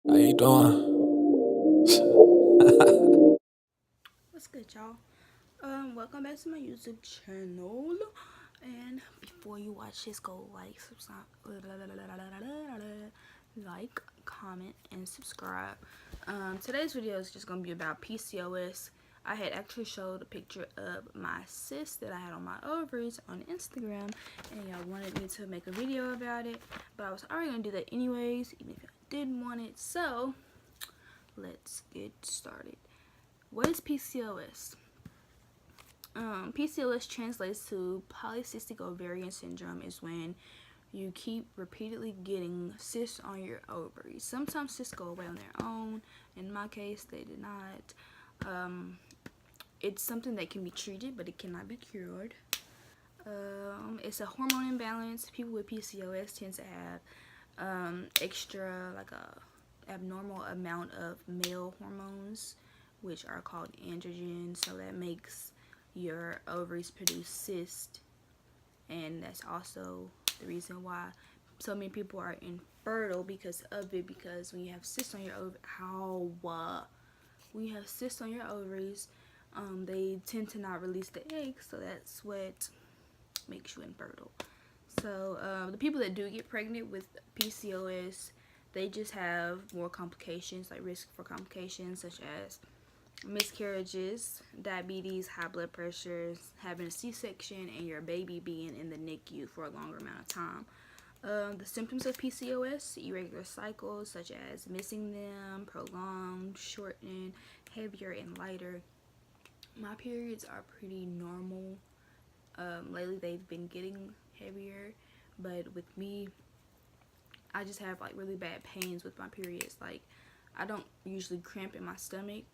How you doing? What's good, y'all? Welcome back to my YouTube channel. And before you watch this, go like, comment, and subscribe. Today's video is just gonna be about PCOS. I had actually showed a picture of my cyst that I had on my ovaries on Instagram, and y'all wanted me to make a video about it, but I was already gonna do that anyways, even if I didn't want it. So let's get started. What is PCOS? PCOS translates to polycystic ovarian syndrome. Is when you keep repeatedly getting cysts on your ovaries. Sometimes cysts go away on their own. In my case, they did not. It's something that can be treated, but it cannot be cured. It's a hormone imbalance. People with PCOS tend to have extra, like a abnormal amount of male hormones, which are called androgens. So that makes your ovaries produce cysts, and that's also the reason why so many people are infertile because of it. Because when you have cysts on your when you have cysts on your ovaries, they tend to not release the eggs, so that's what makes you infertile. So the people that do get pregnant with PCOS, they just have more complications, like risk for complications such as miscarriages, diabetes, high blood pressures, having a C-section, and your baby being in the NICU for a longer amount of time. The symptoms of PCOS: irregular cycles such as missing them, prolonged, shortened, heavier, and lighter. My periods are pretty normal. Lately they've been getting heavier, but with me, I just have like really bad pains with my periods. Like, I don't usually cramp in my stomach.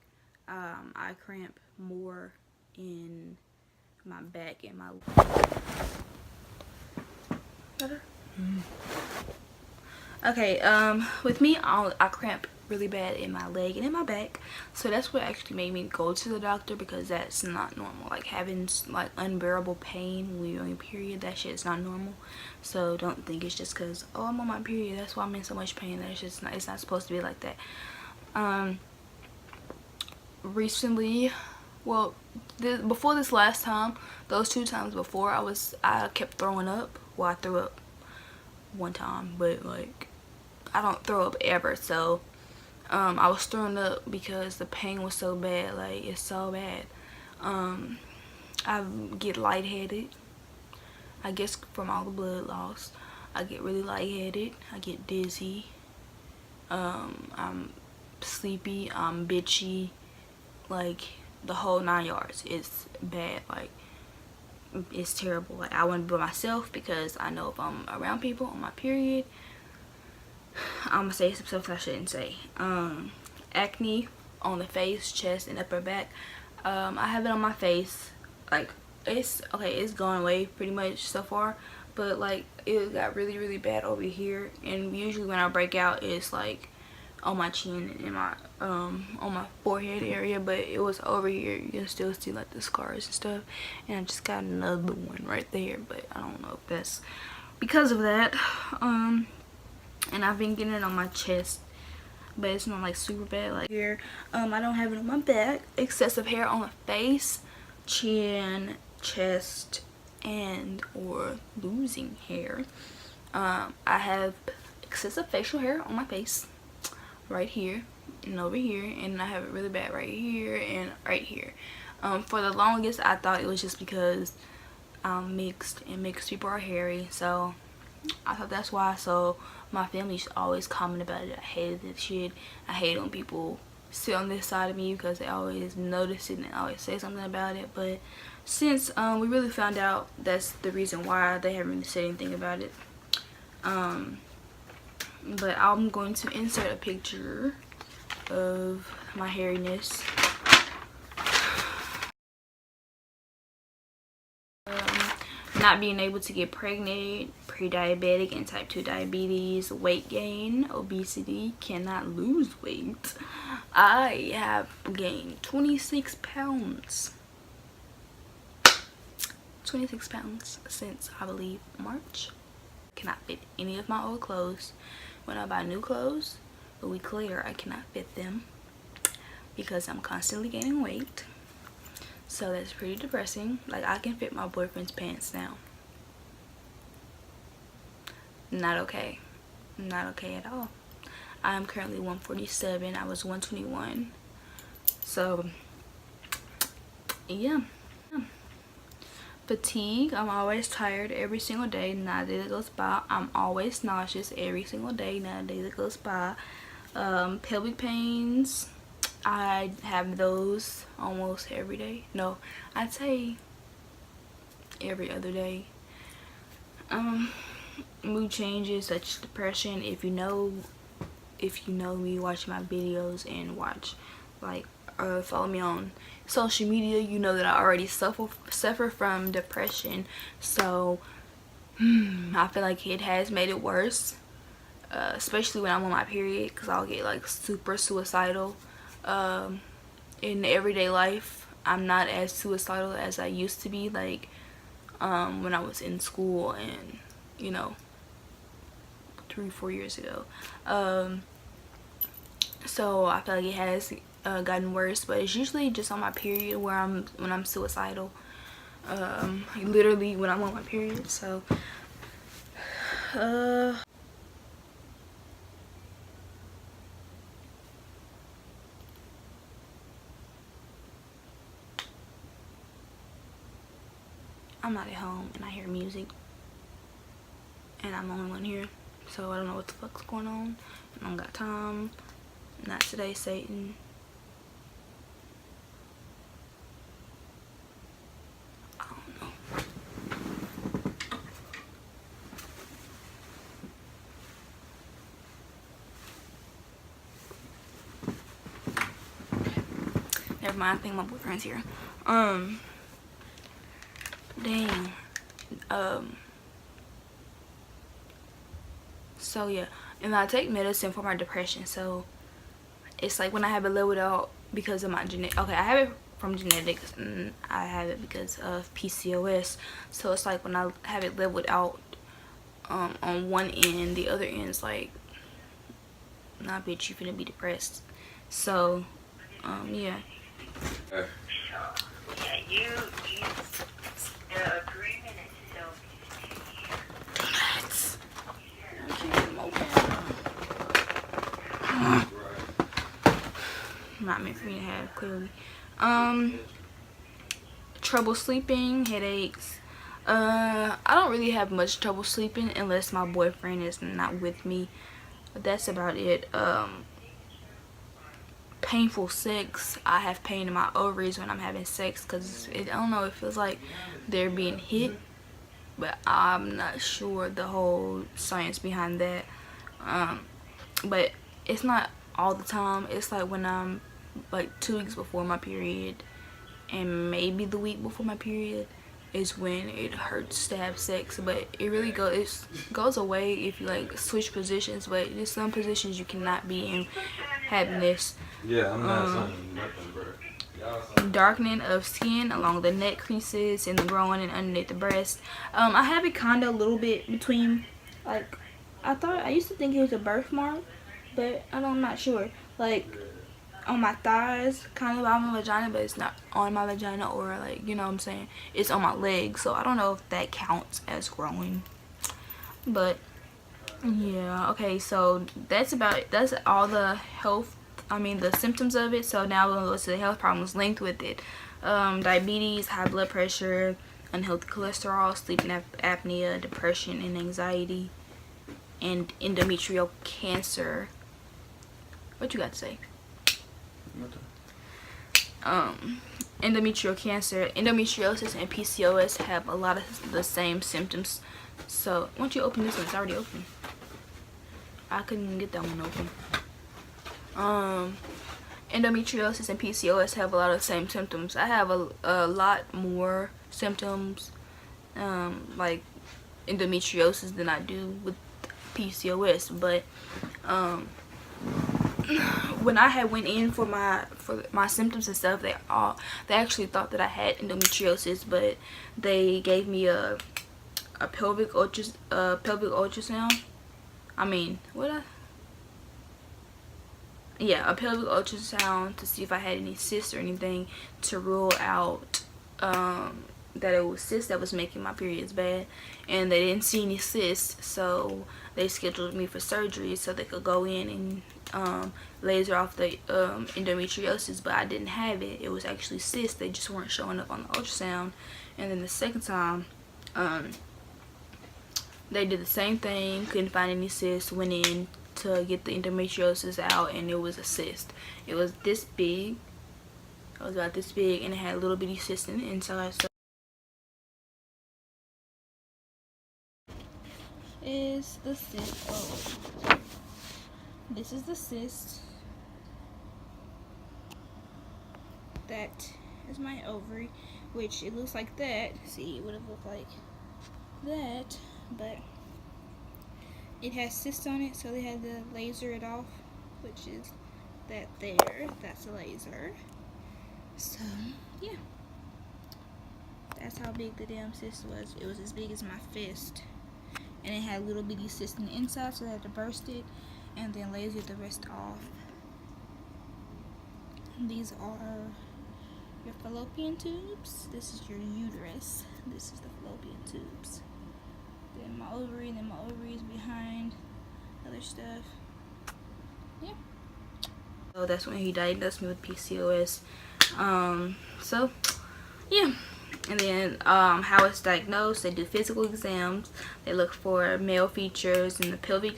I cramp more in my back and my better. Okay, with me, I cramp really bad in my leg and in my back, so that's what actually made me go to the doctor, because that's not normal. Like, having like unbearable pain when you're on your period, that shit is not normal. So don't think it's just because, oh, I'm on my period, that's why I'm in so much pain. That's just not, it's not supposed to be like that. Recently, well, before this last time, those 2 times before, I kept throwing up. Well, I threw up one time, but like, I don't throw up ever. So I was throwing up because the pain was so bad. Like, it's so bad. I get lightheaded, I guess, from all the blood loss. I get really lightheaded. I get dizzy. I'm sleepy. I'm bitchy. Like, the whole 9 yards. It's bad. Like, it's terrible. Like, I want to be by myself, because I know if I'm around people on my period, I'm gonna say some stuff I shouldn't say. Acne on the face, chest, and upper back. I have it on my face. Like, it's okay, it's going away pretty much so far, but like, it got really, really bad over here. And usually when I break out, it's like on my chin and my on my forehead area, but it was over here. You can still see like the scars and stuff, and I just got another one right there, but I don't know if that's because of that. And I've been getting it on my chest, but it's not like super bad like here. I don't have it on my back. Excessive hair on the face, chin, chest, and or losing hair. I have excessive facial hair on my face, right here and over here, and I have it really bad right here and right here. For the longest, I thought it was just because I'm mixed, and mixed people are hairy, so I thought that's why. So my family used to always comment about it. I hated this shit. I hate when people sit on this side of me, because they always notice it and always say something about it. But since we really found out that's the reason why, they haven't really said anything about it. But I'm going to insert a picture of my hairiness. Not being able to get pregnant, pre-diabetic and type 2 diabetes, weight gain, obesity, cannot lose weight. I have gained 26 pounds. 26 pounds since, I believe, March. Cannot fit any of my old clothes. When I buy new clothes, a week later I cannot fit them because I'm constantly gaining weight. So that's pretty depressing. Like, I can fit my boyfriend's pants now. Not okay. Not okay at all. I am currently 147. I was 121. So yeah. Fatigue. I'm always tired every single day. Not a day that goes by. I'm always nauseous every single day. Not a day that goes by. Pelvic pains. I have those almost every day. No, I'd say every other day. Mood changes such as depression. If you know me, watch my videos and watch, like, follow me on social media, you know that I already suffer from depression. So I feel like it has made it worse, especially when I'm on my period, because I'll get like super suicidal. In everyday life, I'm not as suicidal as I used to be, like when I was in school and, you know, 3-4 years ago. So I feel like it has gotten worse, but it's usually just on my period when I'm suicidal. Literally when I'm on my period. So I'm not at home and I hear music and I'm the only one here, so I don't know what the fuck's going on. I don't got time. Not today, Satan. I don't know. Never mind, I think my boyfriend's here. Dang. So yeah, and I take medicine for my depression. So it's like when I have it leveled out because of my genetic. Okay, I have it from genetics and I have it because of PCOS. So it's like when I have it leveled out on one end, the other end's like, nah, bitch, you finna be depressed. So yeah. Yeah, the agreement itself is 2 years. Not meant for me to have, clearly. Trouble sleeping, headaches. I don't really have much trouble sleeping unless my boyfriend is not with me. But that's about it. Painful sex. I have pain in my ovaries when I'm having sex because I don't know, it feels like they're being hit, but I'm not sure the whole science behind that. But it's not all the time. It's like when I'm like 2 weeks before my period and maybe the week before my period is when it hurts to have sex. But it really goes away if you like switch positions, but there's some positions you cannot be in having this. Yeah, I'm not saying nothing, bro. Darkening of skin along the neck creases in the groin and underneath the breast. I have it kind of a little bit between, like, I used to think it was a birthmark, but I'm not sure. Like on my thighs, kind of by my vagina, but it's not on my vagina, or like, you know what I'm saying, it's on my legs. So I don't know if that counts as growing, but yeah. Okay, so that's all the the symptoms of it. So now we're gonna go to the health problems linked with it. Diabetes, high blood pressure, unhealthy cholesterol, sleep apnea, depression and anxiety, and endometrial cancer. What you got to say? Endometrial cancer, endometriosis, and PCOS have a lot of the same symptoms. So why don't you open this one? It's already open. I couldn't get that one open. Endometriosis and PCOS have a lot of the same symptoms. I have a lot more symptoms like endometriosis than I do with PCOS, but when I had went in for my symptoms and stuff, they actually thought that I had endometriosis, but they gave me a pelvic ultrasound. I mean, yeah, a pelvic ultrasound to see if I had any cysts or anything, to rule out that it was cysts that was making my periods bad, and they didn't see any cysts, so they scheduled me for surgery so they could go in and laser off the endometriosis, but I didn't have it. It was actually cysts, they just weren't showing up on the ultrasound. And then the second time, they did the same thing, couldn't find any cysts, went in to get the endometriosis out, and it was a cyst. It was this big, it was about this big, and it had a little bitty cyst in the inside. So is the cyst. Oh, this is the cyst. That is my ovary, which it looks like that. See, it would have looked like that, but it has cysts on it, so they had to laser it off, which is that there. That's a laser. So yeah, that's how big the damn cyst was. It was as big as my fist, and it had little bitty cysts in the inside, so they had to burst it and then laser the rest off. These are your fallopian tubes. This is your uterus. This is the fallopian tubes. Then my ovary, and then my ovary is behind other stuff. Yeah. So that's when he diagnosed me with PCOS. So yeah. And then how it's diagnosed, they do physical exams. They look for male features in the pelvic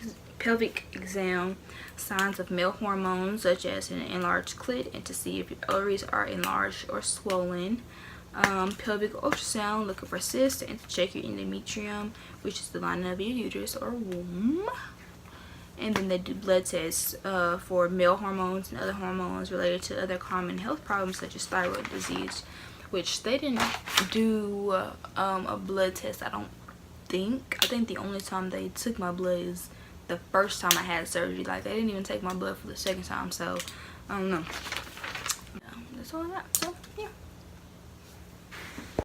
exam, signs of male hormones such as an enlarged clit, and to see if your ovaries are enlarged or swollen. Pelvic ultrasound, looking for cysts, and to check your endometrium, which is the lining of your uterus or womb. And then they do blood tests for male hormones and other hormones related to other common health problems such as thyroid disease, which they didn't do a blood test, I don't think. I think the only time they took my blood is the first time I had surgery. Like, they didn't even take my blood for the second time, so I don't know. Yeah, that's all I got. So yeah.